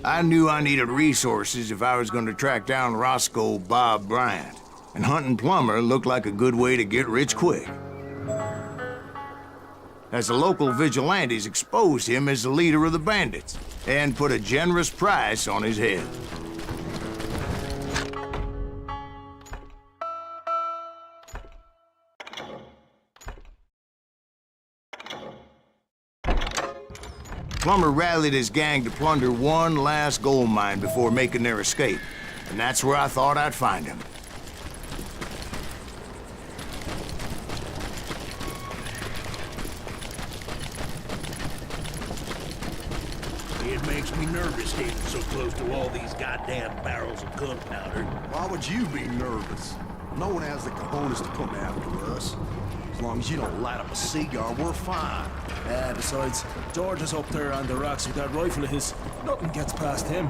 I knew I needed resources if I was going to track down Roscoe Bob Bryant, and hunting Plummer looked like a good way to get rich quick. As the local vigilantes exposed him as the leader of the bandits, and put a generous price on his head. Plummer rallied his gang to plunder one last gold mine before making their escape, and that's where I thought I'd find him. It makes me nervous standing so close to all these goddamn barrels of gunpowder. Why would you be nervous? No one has the cojones to come after us. As long as you don't light up a cigar, we're fine. Besides, George is up there on the rocks with that rifle of his. Nothing gets past him.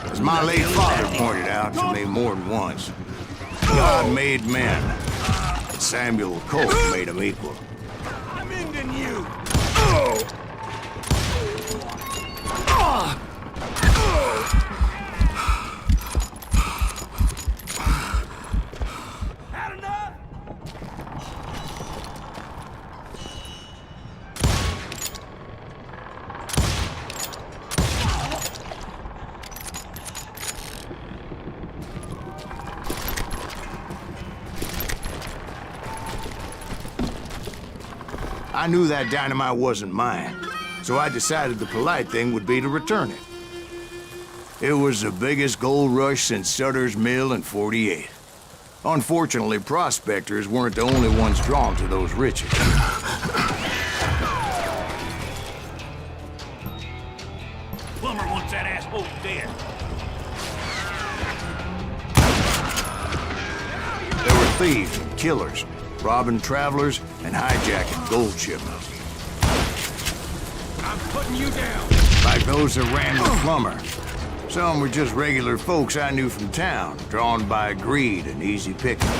As my late father pointed out to me more than once, God made men, and Samuel Colt made them equal. I'm ending you! Had enough? I knew that dynamite wasn't mine, so I decided the polite thing would be to return it. It was the biggest gold rush since Sutter's Mill in '48. Unfortunately, prospectors weren't the only ones drawn to those riches. Plummer wants that asshole dead. There were thieves and killers, robbing travelers and hijacking gold shipments. I'm putting you down. Like those that ran with Plummer. Some were just regular folks I knew from town, drawn by greed and easy pickings.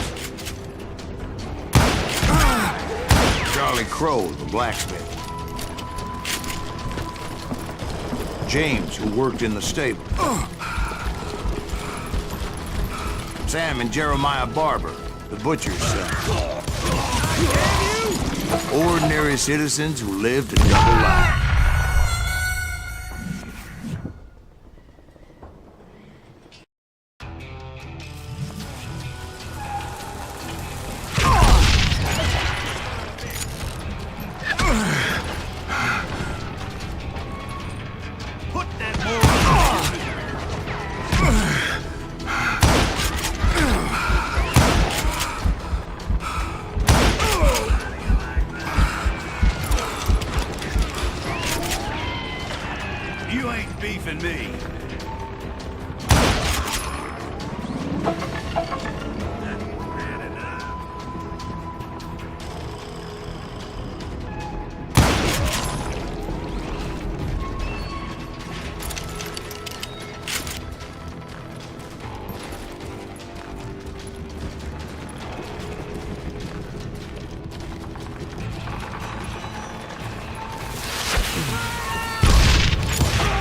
Charlie Crow, the blacksmith. James, who worked in the stable. Sam and Jeremiah Barber, the butcher's son. Ordinary citizens who lived a double life. Put that moron You ain't beefing me.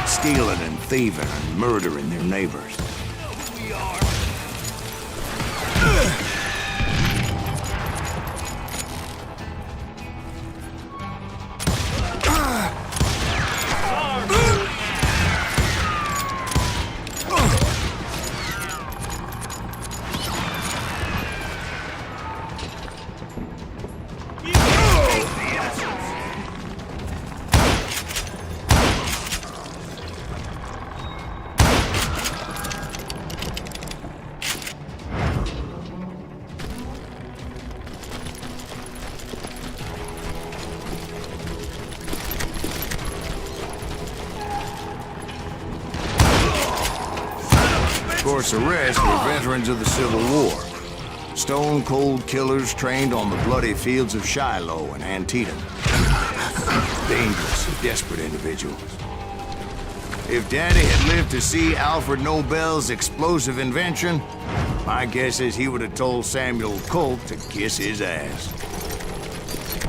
Stealing and thieving and murdering their neighbors. We are. Of course, the rest were veterans of the Civil War. Stone-cold killers trained on the bloody fields of Shiloh and Antietam. Dangerous and desperate individuals. If Daddy had lived to see Alfred Nobel's explosive invention, My guess is he would have told Samuel Colt to kiss his ass.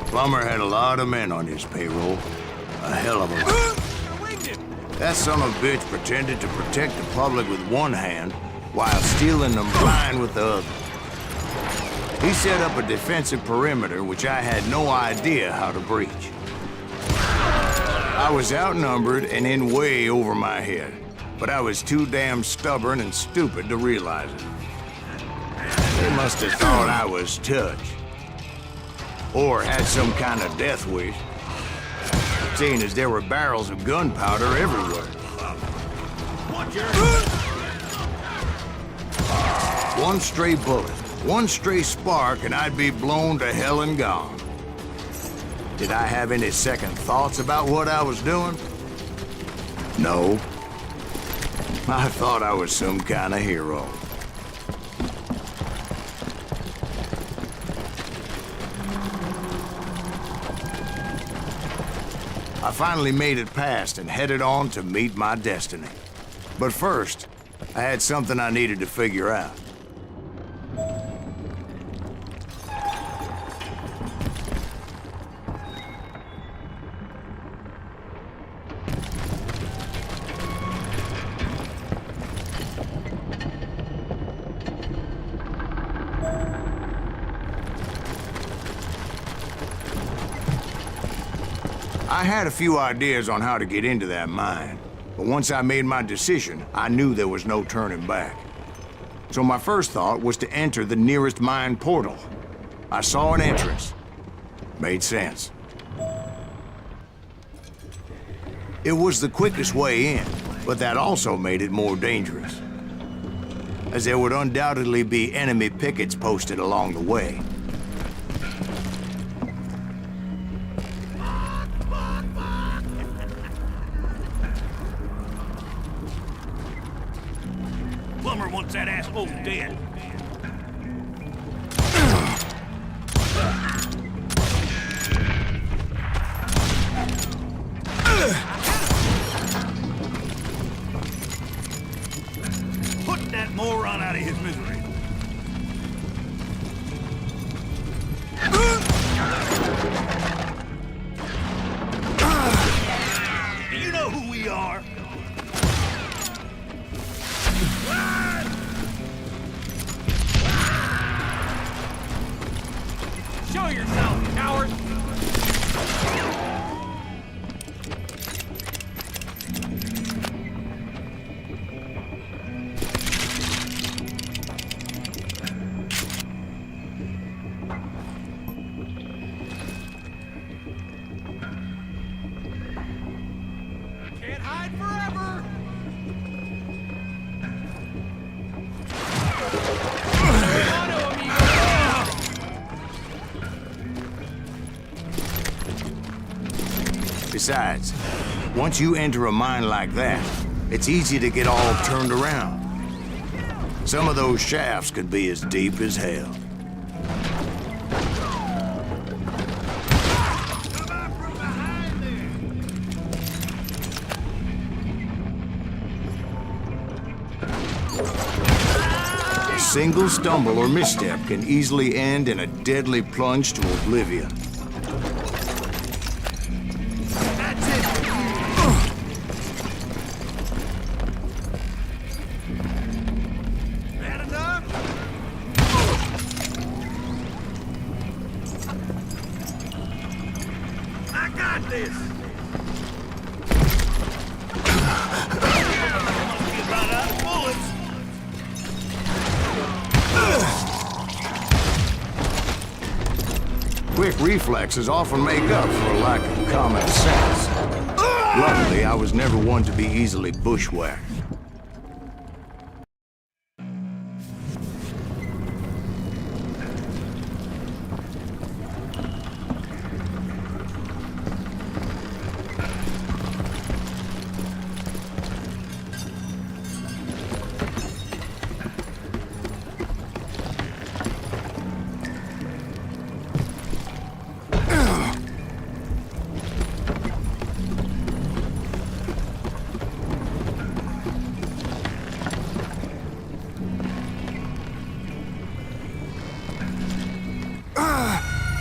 Plummer had a lot of men on his payroll. A hell of a lot. That son of a bitch pretended to protect the public with one hand while stealing them blind with the other. He set up a defensive perimeter which I had no idea how to breach. I was outnumbered and in way over my head, but I was too damn stubborn and stupid to realize it. They must have thought I was touched. Or had some kind of death wish, seeing as there were barrels of gunpowder everywhere. One stray bullet, one stray spark, and I'd be blown to hell and gone. Did I have any second thoughts about what I was doing? No. I thought I was some kind of hero. I finally made it past and headed on to meet my destiny. But first, I had something I needed to figure out. I had a few ideas on how to get into that mine, but once I made my decision, I knew there was no turning back. So my first thought was to enter the nearest mine portal. I saw an entrance. Made sense. It was the quickest way in, but that also made it more dangerous, as there would undoubtedly be enemy pickets posted along the way. Plummer wants that asshole dead. Put that moron out of his misery. Do you know who we are? Show yourself, coward! Can't hide forever! Besides, once you enter a mine like that, it's easy to get all turned around. Some of those shafts could be as deep as hell. A single stumble or misstep can easily end in a deadly plunge to oblivion. This. Quick reflexes often make up for a lack of common sense. Luckily, I was never one to be easily bushwhacked.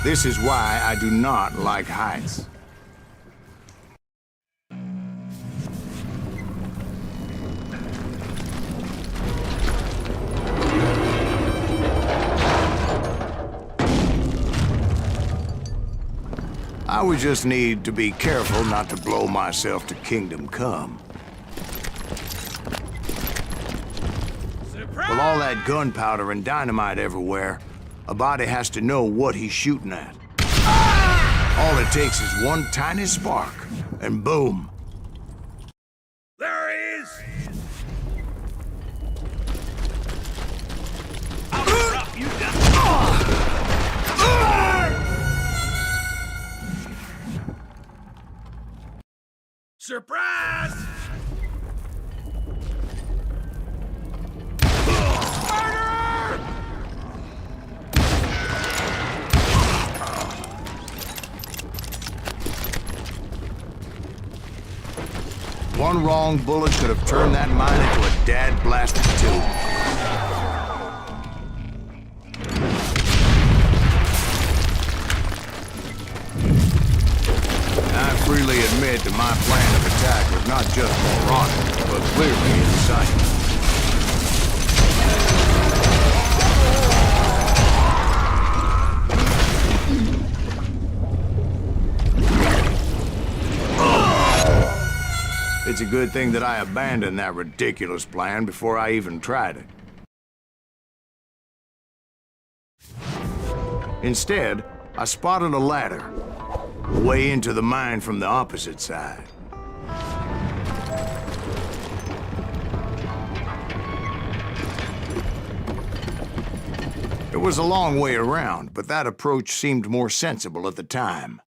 This is why I do not like heights. I would just need to be careful not to blow myself to Kingdom Come. With all that gunpowder and dynamite everywhere, a body has to know what he's shooting at. All it takes is one tiny spark, and boom. There he is! I'll drop you down. Surprise! Murderer! One wrong bullet could have turned that mine into a dad-blasted tube. I freely admit that my plan of attack was not just moronic, but clearly insane. It's a good thing that I abandoned that ridiculous plan before I even tried it. Instead, I spotted a ladder, way into the mine from the opposite side. It was a long way around, but that approach seemed more sensible at the time.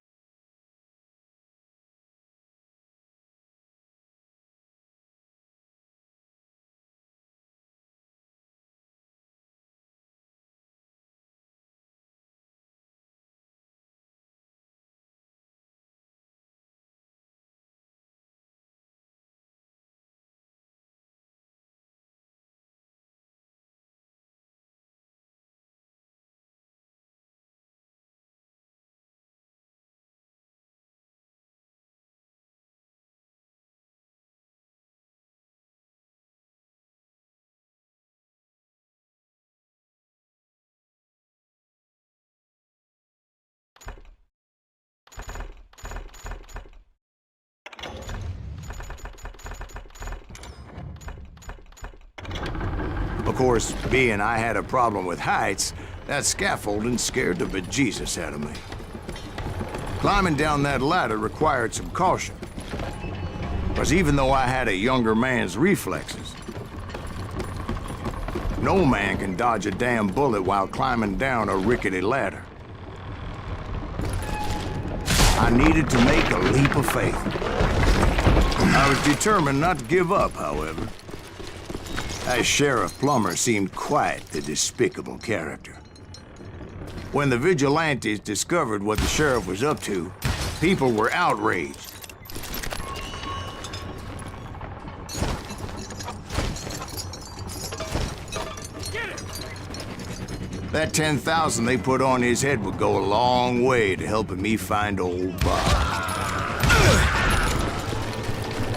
Of course, being I had a problem with heights, that scaffolding scared the bejesus out of me. Climbing down that ladder required some caution. Because even though I had a younger man's reflexes, no man can dodge a damn bullet while climbing down a rickety ladder. I needed to make a leap of faith. I was determined not to give up, however. That Sheriff Plummer seemed quite the despicable character. When the vigilantes discovered what the sheriff was up to, people were outraged. That 10,000 they put on his head would go a long way to helping me find old Bob.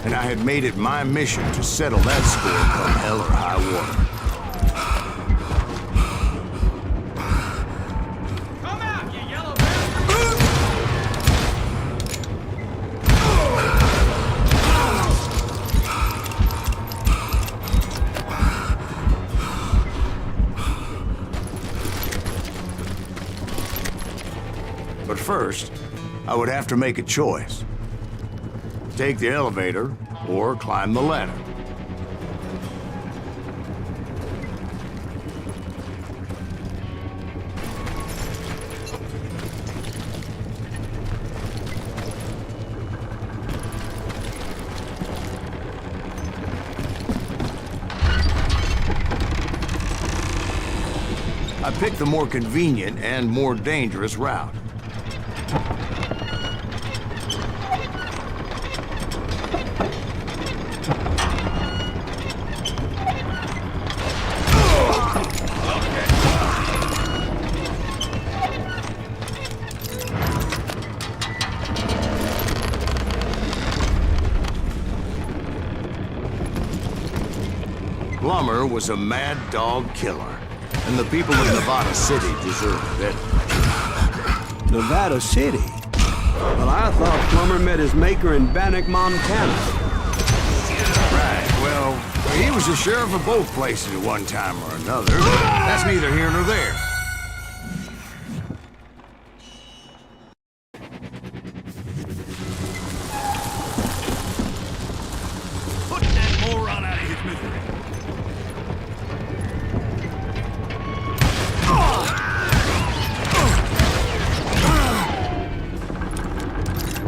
And I had made it my mission to settle that score come hell or high water. Come out, you yellow bastard! But first, I would have to make a choice. Take the elevator or climb the ladder. I picked the more convenient and more dangerous route. Plummer was a mad dog killer, and the people of Nevada City deserved it. Nevada City? Well, I thought Plummer met his maker in Bannock, Montana. Right, well, he was the sheriff of both places at one time or another. That's neither here nor there. Put that moron out of his misery.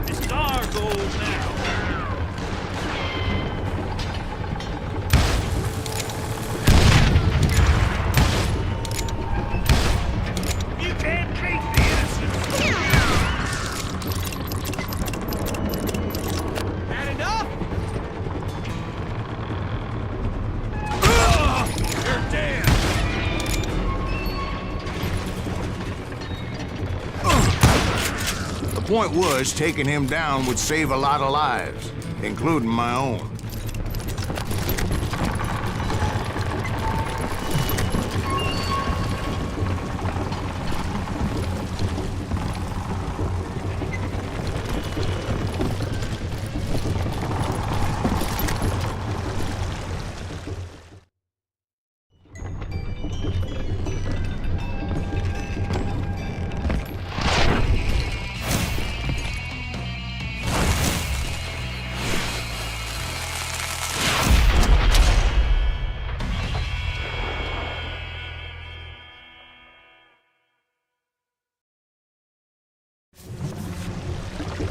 This is our goal now. You can't treat the innocent. Had enough? You're dead. The point was, taking him down would save a lot of lives, including my own.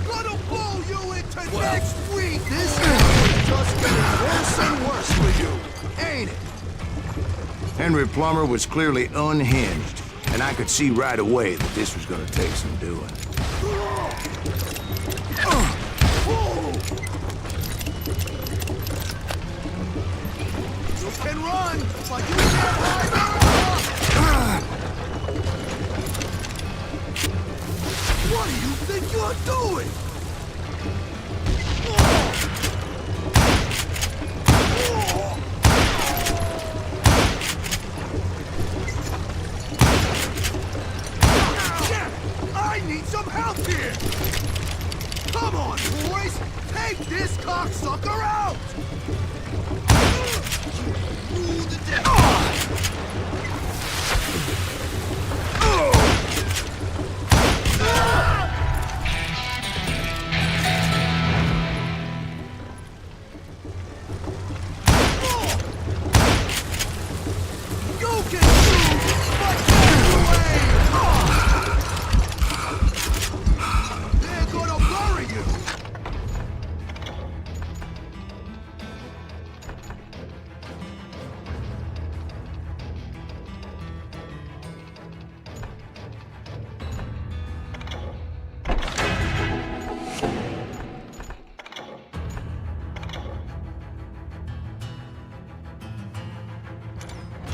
Gonna blow you into next week! This is just getting worse and worse for you, ain't it? Henry Plummer was clearly unhinged, and I could see right away that this was gonna take some doing. You can run, but you can't hide. What do you think you're doing? I need some help here! Come on, boys! Take this cocksucker out! Rule the You can shoot, but get away! They're gonna bury you!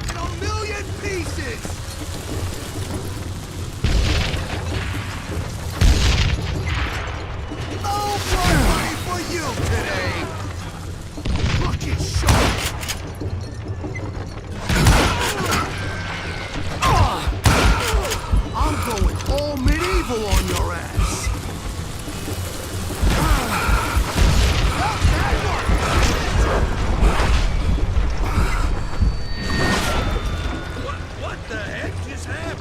In a million pieces! No blood money for you today! Lucky shot! I'm going all medieval on your ass! How'd that work? What the heck just happened?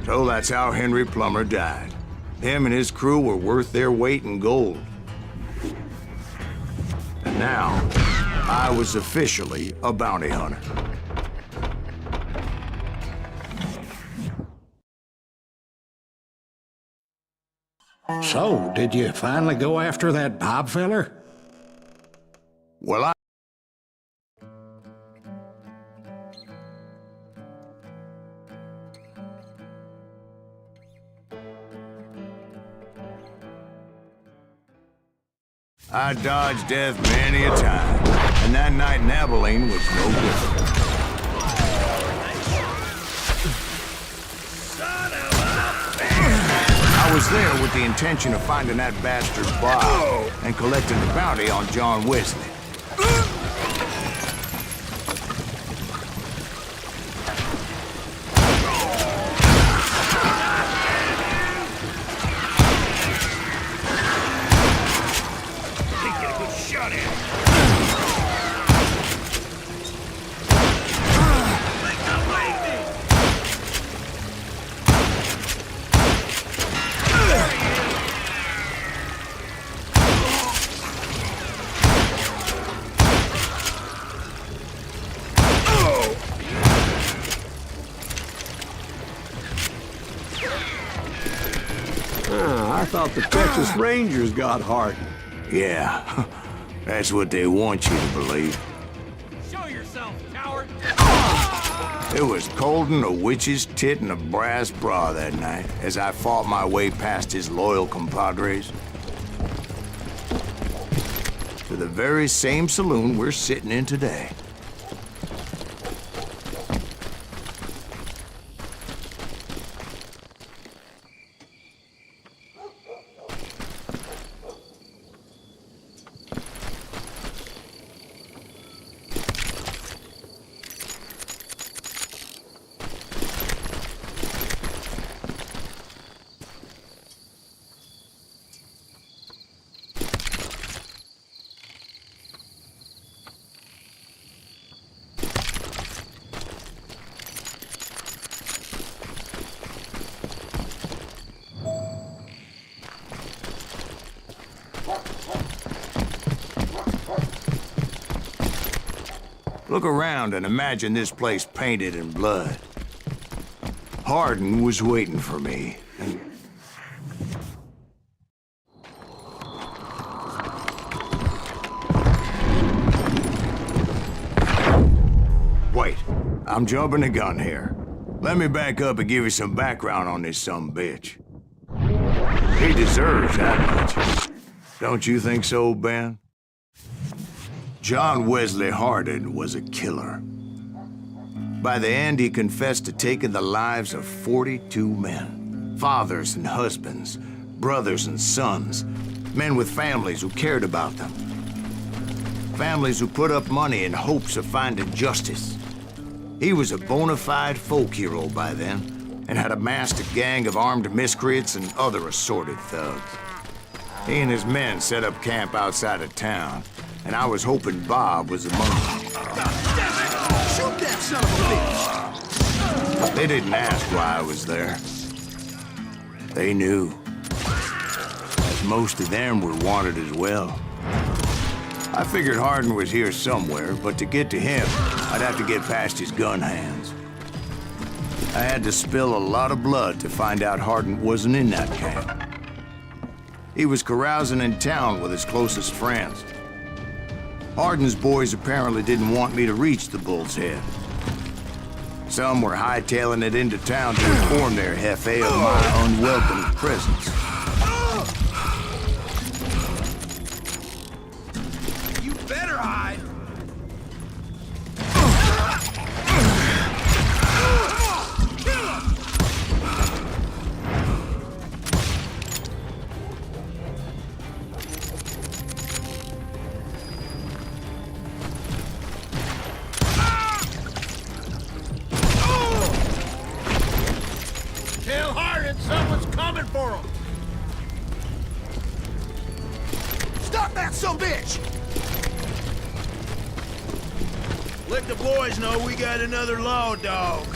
So that's how Henry Plummer died. Him and his crew were worth their weight in gold. And now, I was officially a bounty hunter. So, did you finally go after that Bob feller? Well, I dodged death many a time, and that night in Abilene was no different. I was there with the intention of finding that bastard Bob and collecting the bounty on John Wesley. I thought the Texas Rangers got Hardin. Yeah, that's what they want you to believe. Show yourself, coward! It was cold and a witch's tit and a brass bra that night as I fought my way past his loyal compadres to the very same saloon we're sitting in today. Look around and imagine this place painted in blood. Hardin was waiting for me, and... Wait, I'm jumping the gun here. Let me back up and give you some background on this sumbitch. He deserves that much. Don't you think so, Ben? John Wesley Hardin was a killer. By the end, he confessed to taking the lives of 42 men. Fathers and husbands, brothers and sons, men with families who cared about them. Families who put up money in hopes of finding justice. He was a bona fide folk hero by then, and had amassed a gang of armed miscreants and other assorted thugs. He and his men set up camp outside of town, and I was hoping Bob was among them. Shoot that son of a bitch! They didn't ask why I was there. They knew. As most of them were wanted as well. I figured Hardin was here somewhere, but to get to him, I'd have to get past his gun hands. I had to spill a lot of blood to find out Hardin wasn't in that camp. He was carousing in town with his closest friends. Hardin's boys apparently didn't want me to reach the Bull's Head. Some were hightailing it into town to inform their jefe of my unwelcome presence. You better hide. Tell Hardin someone's coming for him. Stop that son bitch! Let the boys know we got another law dog.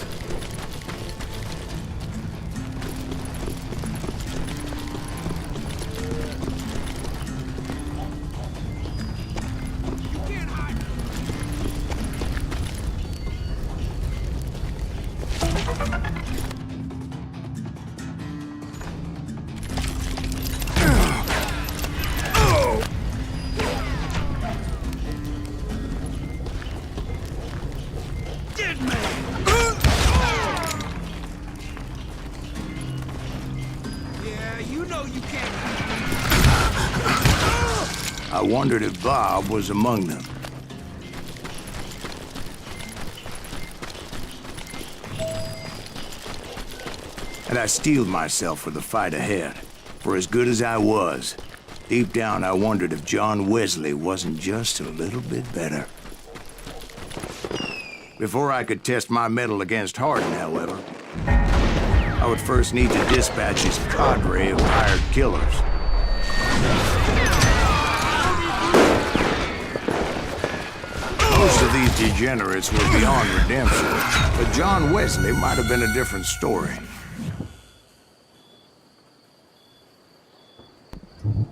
I wondered if Bob was among them. And I steeled myself for the fight ahead. For as good as I was, deep down I wondered if John Wesley wasn't just a little bit better. Before I could test my mettle against Hardin, however, I would first need to dispatch his cadre of hired killers. Most of these degenerates were beyond redemption, but John Wesley might have been a different story.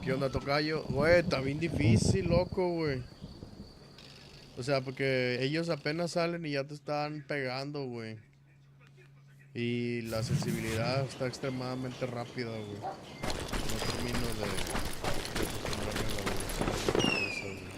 ¿Qué onda, tocayo? Güey, está bien difícil, loco, güey. O sea, porque ellos apenas salen y ya te están pegando, güey. Y la sensibilidad está extremadamente rápida, güey. No termino de acostumbrarme a la velocidad de eso, güey.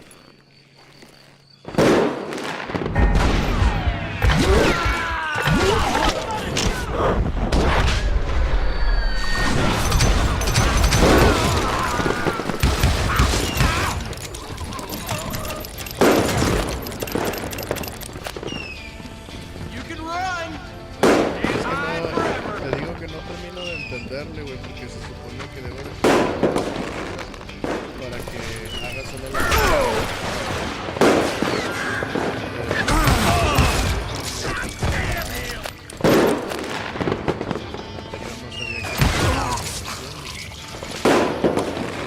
Entenderle, güey, porque se supone que debo de para que haga solo la...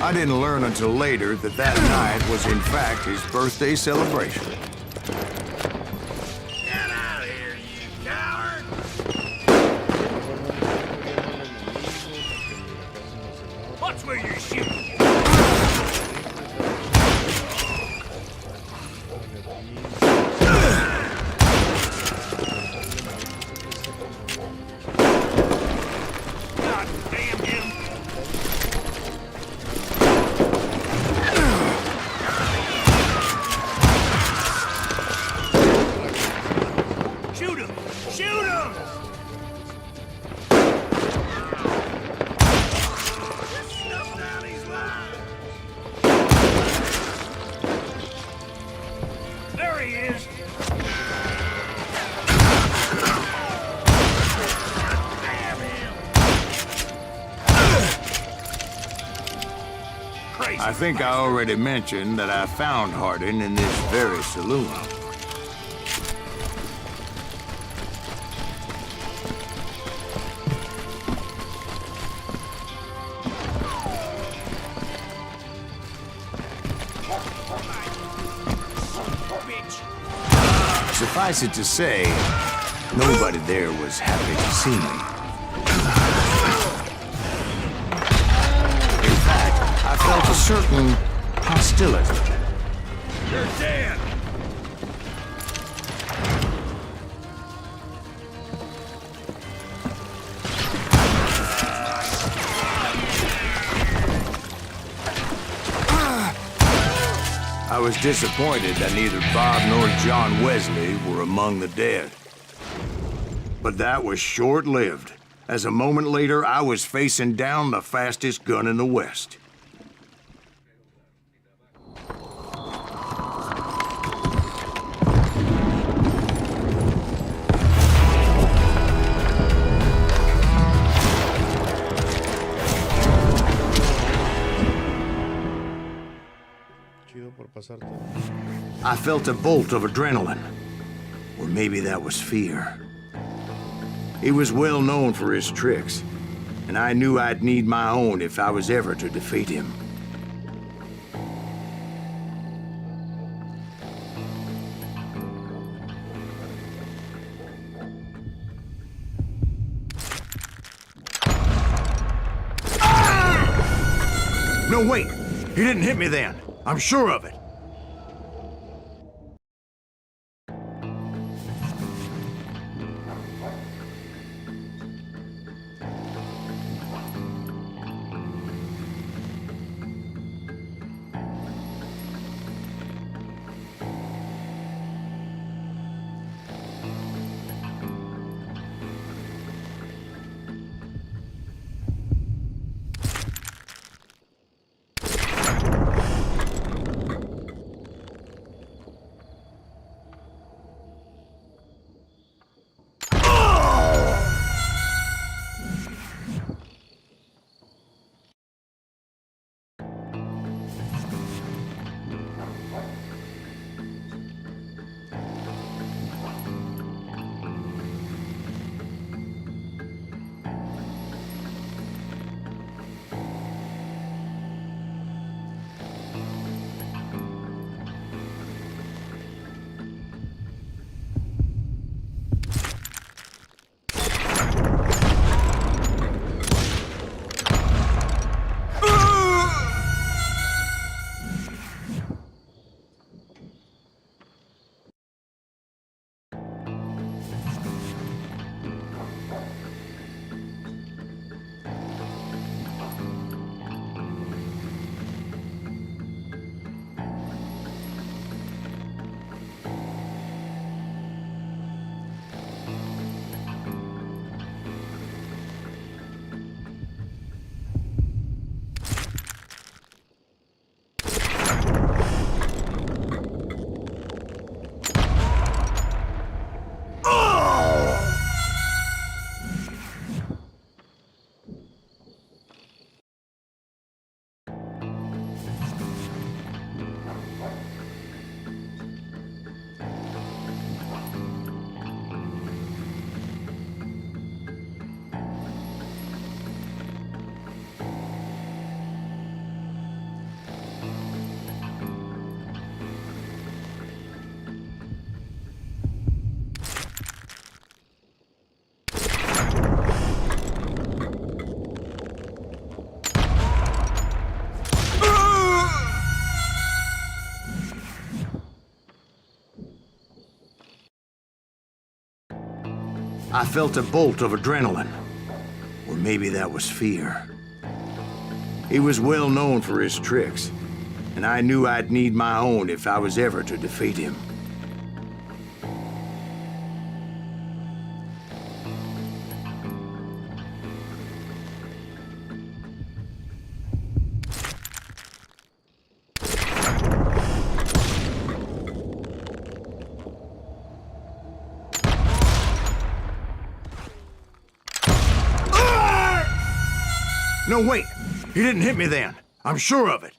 I didn't learn until later that that night was in fact his birthday celebration. Get out of here, you coward! Watch where you're shooting. God damn him! Shoot him! Shoot him! Snuff down his line. There he is! Damn him! Crazy. I think I already mentioned that I found Hardin in this very saloon. Suffice it to say, nobody there was happy to see me. In fact, I felt a certain hostility. You're dead! I was disappointed that neither Bob nor John Wesley were among the dead. But that was short-lived, as a moment later I was facing down the fastest gun in the West. I felt a bolt of adrenaline. Or maybe that was fear. He was well known for his tricks, and I knew I'd need my own if I was ever to defeat him. Ah! No, wait! He didn't hit me then. I'm sure of it. I felt a bolt of adrenaline. Or maybe that was fear. He was well known for his tricks, and I knew I'd need my own if I was ever to defeat him. No, wait! He didn't hit me then. I'm sure of it.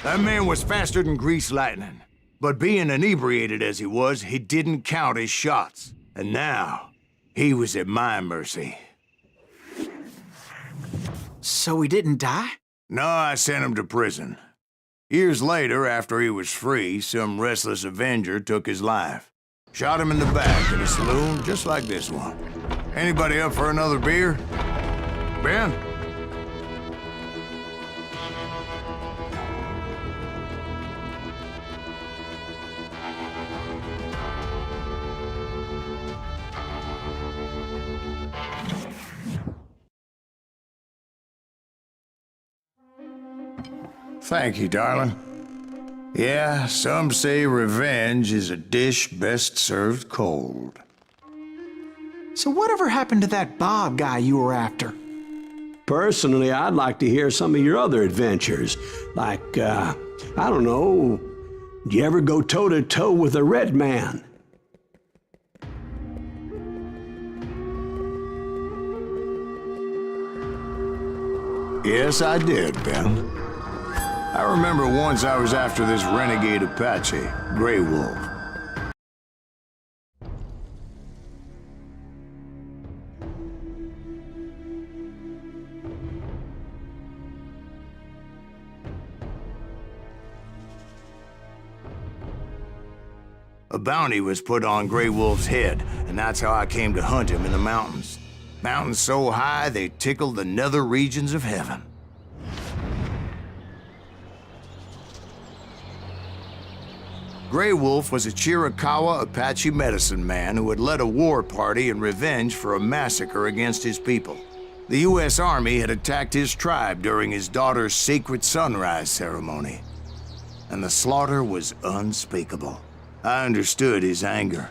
That man was faster than greased lightning. But being inebriated as he was, he didn't count his shots. And now, he was at my mercy. So he didn't die? No, I sent him to prison. Years later, after he was free, some restless Avenger took his life. Shot him in the back in a saloon just like this one. Anybody up for another beer? Ben? Thank you, darling. Yeah, some say revenge is a dish best served cold. So whatever happened to that Bob guy you were after? Personally, I'd like to hear some of your other adventures. Like, I don't know, did you ever go toe-to-toe with a red man? Yes, I did, Ben. I remember once I was after this renegade Apache, Grey Wolf. A bounty was put on Grey Wolf's head, and that's how I came to hunt him in the mountains. Mountains so high they tickled the nether regions of heaven. Grey Wolf was a Chiricahua Apache medicine man who had led a war party in revenge for a massacre against his people. The U.S. Army had attacked his tribe during his daughter's sacred sunrise ceremony, and the slaughter was unspeakable. I understood his anger,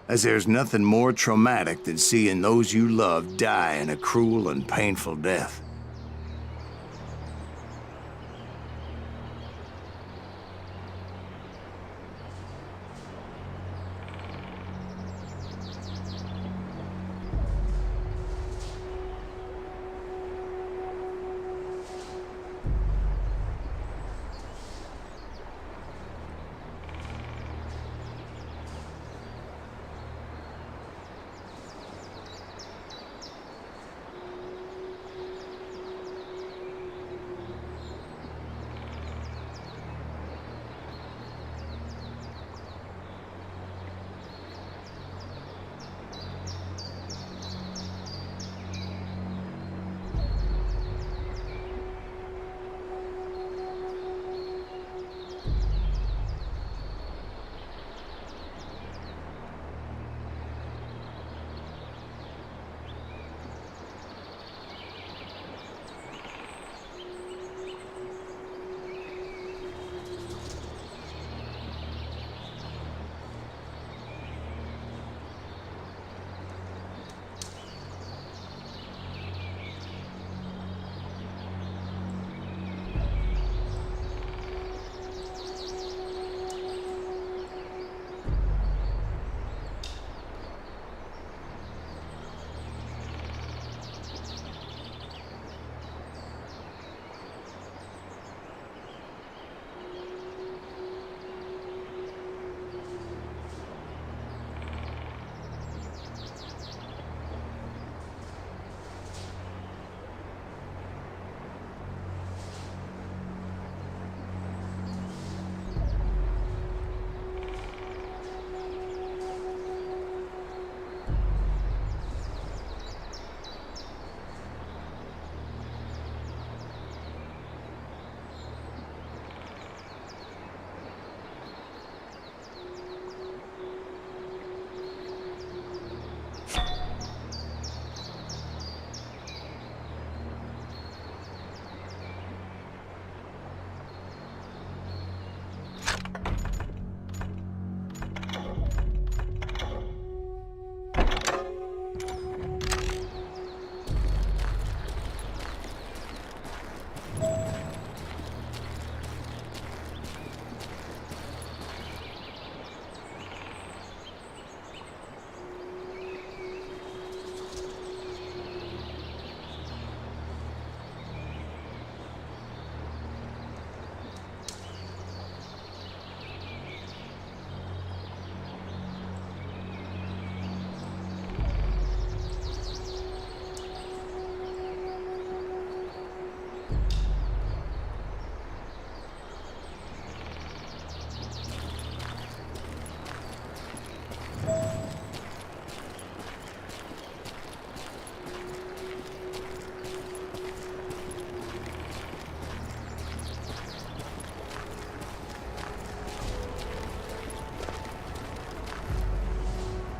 as there's nothing more traumatic than seeing those you love die in a cruel and painful death.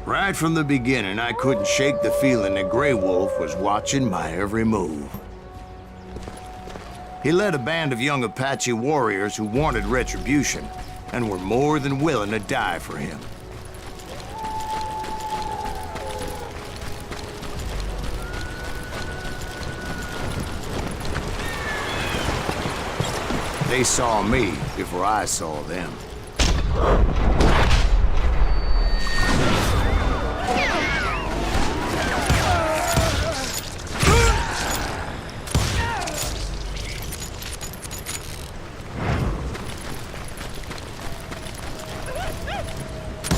Right from the beginning, I couldn't shake the feeling that Grey Wolf was watching my every move. He led a band of young Apache warriors who wanted retribution and were more than willing to die for him. They saw me before I saw them.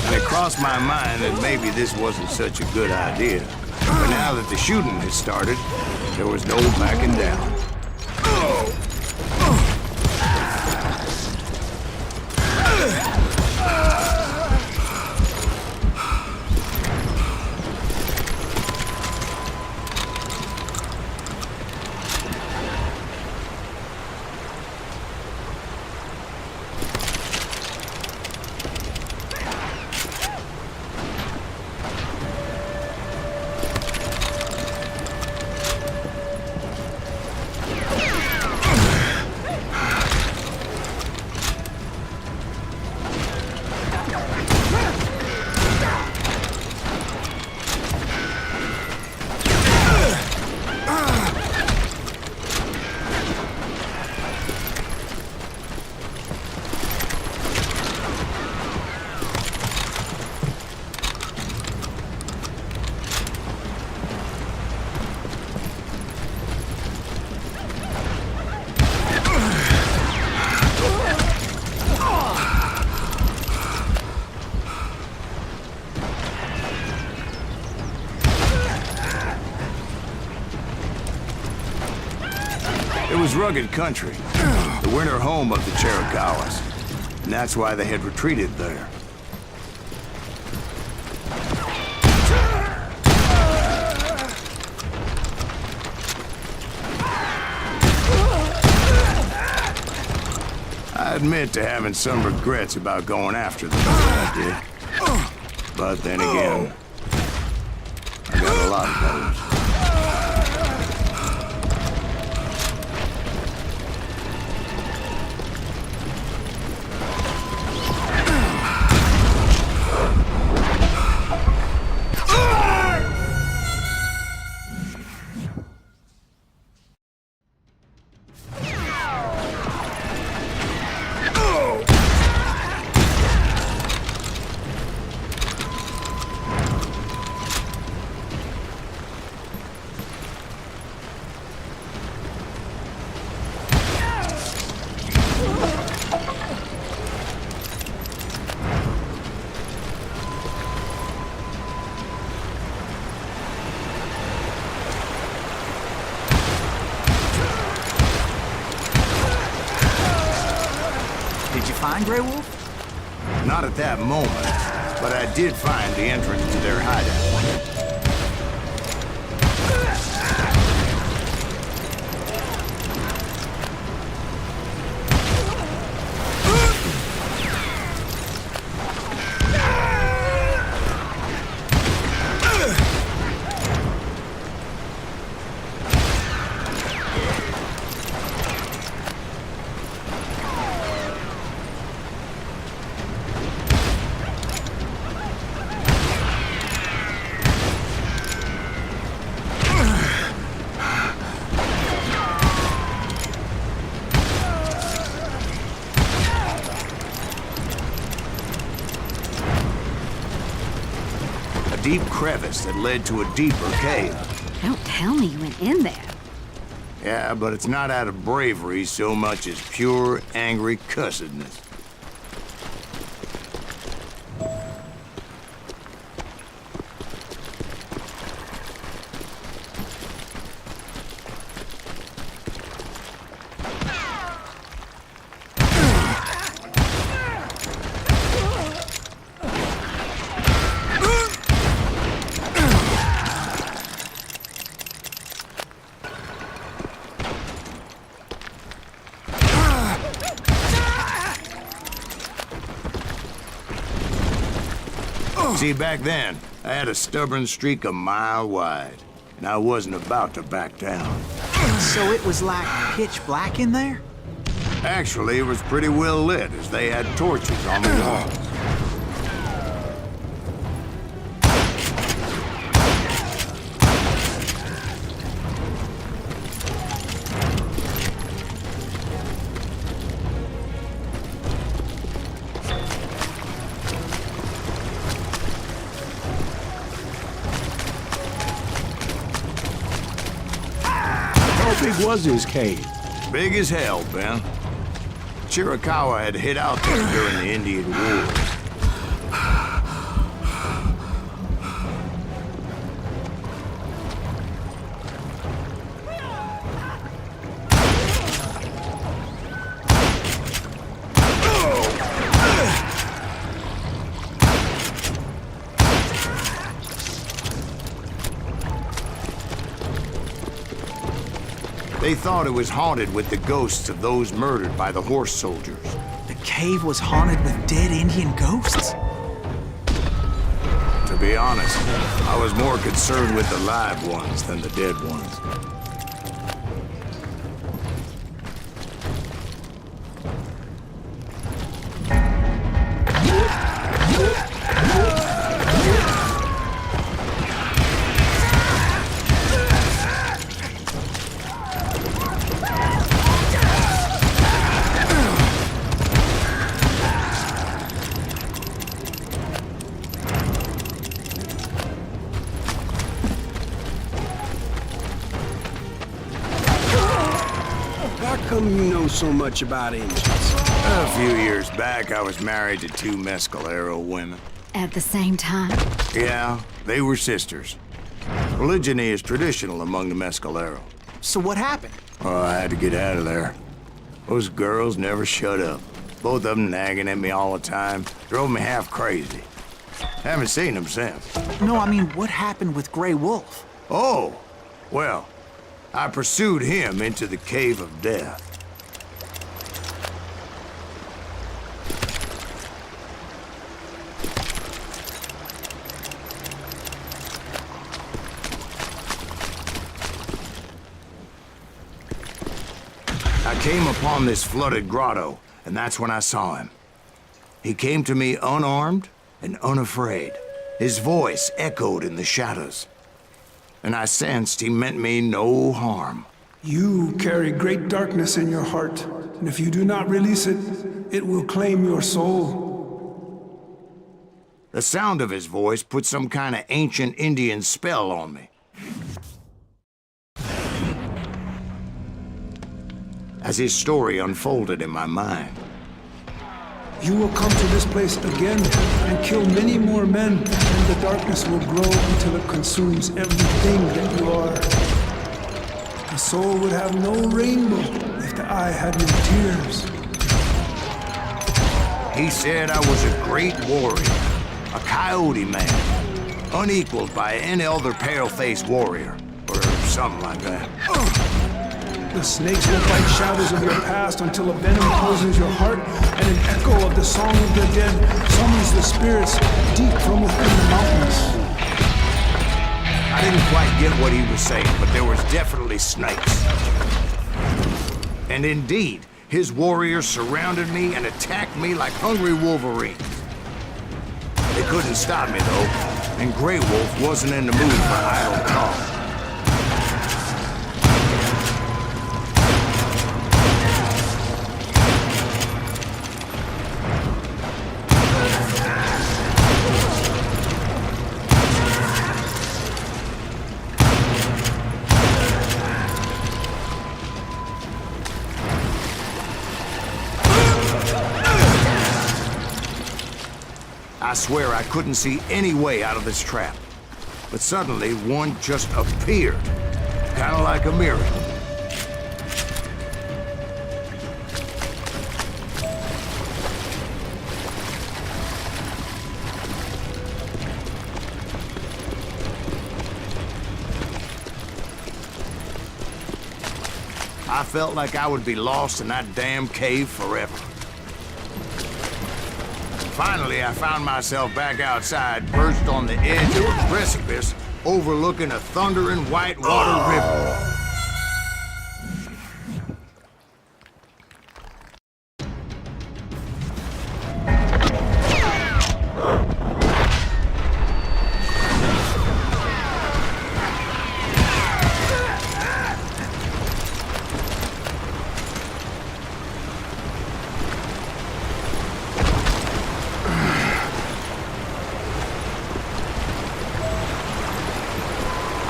And it crossed my mind that maybe this wasn't such a good idea. But now that the shooting had started, there was no backing down. It was rugged country, the winter home of the Chiricahuas, and that's why they had retreated there. I admit to having some regrets about going after them as I did. But then again, I got a lot of those. Did you find Grey Wolf? Not at that moment, but I did find the entrance to their hideout. Deep crevice that led to a deeper cave. Don't tell me you went in there. Yeah, but it's not out of bravery so much as pure, angry cussedness. See, back then, I had a stubborn streak a mile wide, and I wasn't about to back down. So it was like pitch black in there? Actually, it was pretty well lit, as they had torches on the walls. How big was his cave? Big as hell, Ben. Chiricahua had hid out there during the Indian Wars. They thought it was haunted with the ghosts of those murdered by the horse soldiers. The cave was haunted with dead Indian ghosts? To be honest, I was more concerned with the live ones than the dead ones. How come you know so much about Indians? A few years back, I was married to 2 Mescalero women. At the same time? Yeah, they were sisters. Polygyny is traditional among the Mescalero. So what happened? Oh, I had to get out of there. Those girls never shut up. Both of them nagging at me all the time. Drove me half crazy. Haven't seen them since. No, I mean, what happened with Grey Wolf? Oh, well, I pursued him into the Cave of Death. I came upon this flooded grotto, and that's when I saw him. He came to me unarmed and unafraid. His voice echoed in the shadows, and I sensed he meant me no harm. You carry great darkness in your heart, and if you do not release it, it will claim your soul. The sound of his voice put some kind of ancient Indian spell on me. As his story unfolded in my mind, You will come to this place again and kill many more men, and the darkness will grow until it consumes everything that you are. The soul would have no rainbow if the eye had no tears. he said I was a great warrior, a coyote man, unequaled by any other pale-faced warrior, or something like that. The snakes will bite shadows of your past until a venom poisons your heart, and an echo of the song of the dead summons the spirits deep from within the mountains. I didn't quite get what he was saying, but there was definitely snakes. And indeed, his warriors surrounded me and attacked me like hungry wolverines. They couldn't stop me, though, and Grey Wolf wasn't in the mood for idle talk. I swear I couldn't see any way out of this trap. But suddenly, one just appeared. Kind of like a miracle. I felt like I would be lost in that damn cave forever. Finally, I found myself back outside, perched on the edge of a precipice, overlooking a thundering whitewater river.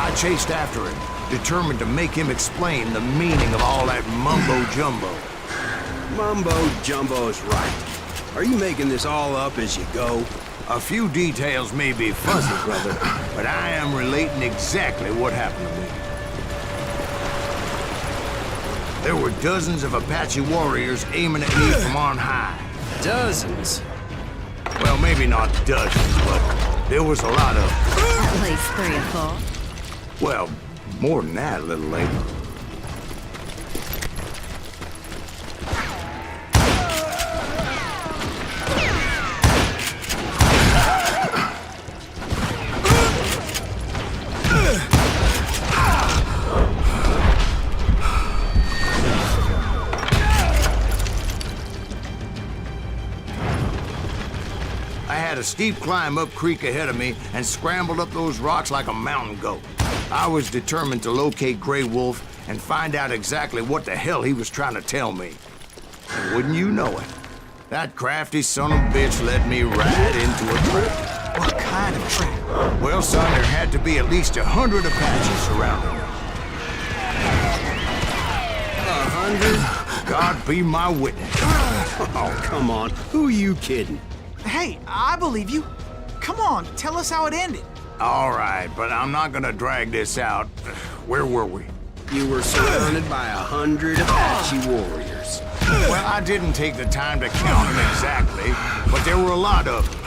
I chased after him, determined to make him explain the meaning of all that mumbo-jumbo. Mumbo-jumbo's right. Are you making this all up as you go? A few details may be fuzzy, brother, but I am relating exactly what happened to me. There were dozens of Apache warriors aiming at me from on high. Dozens? Well, maybe not dozens, but there was a lot of... At least 3 or 4. Well, more than that, little lady. I had a steep climb up creek ahead of me and scrambled up those rocks like a mountain goat. I was determined to locate Grey Wolf and find out exactly what the hell he was trying to tell me. And wouldn't you know it, that crafty son of a bitch led me right into a trap. What kind of trap? Well, son, there had to be at least 100 Apaches surrounding me. 100? God be my witness. Oh, come on. Who are you kidding? Hey, I believe you. Come on, tell us how it ended. All right, but I'm not gonna drag this out. Where were we? You were surrounded by 100 Apache warriors. Well, I didn't take the time to count them exactly, but there were a lot of them.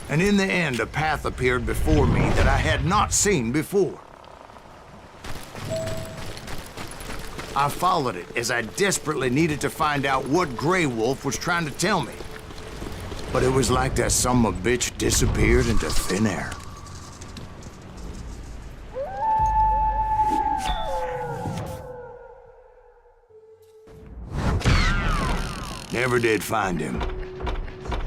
And in the end, a path appeared before me that I had not seen before. I followed it as I desperately needed to find out what Grey Wolf was trying to tell me. But it was like that son of a bitch disappeared into thin air. Never did find him.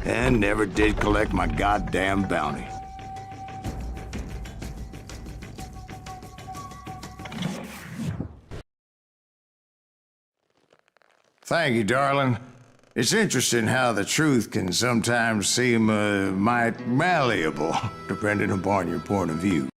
And never did collect my goddamn bounty. Thank you, darling. It's interesting how the truth can sometimes seem, might malleable, depending upon your point of view.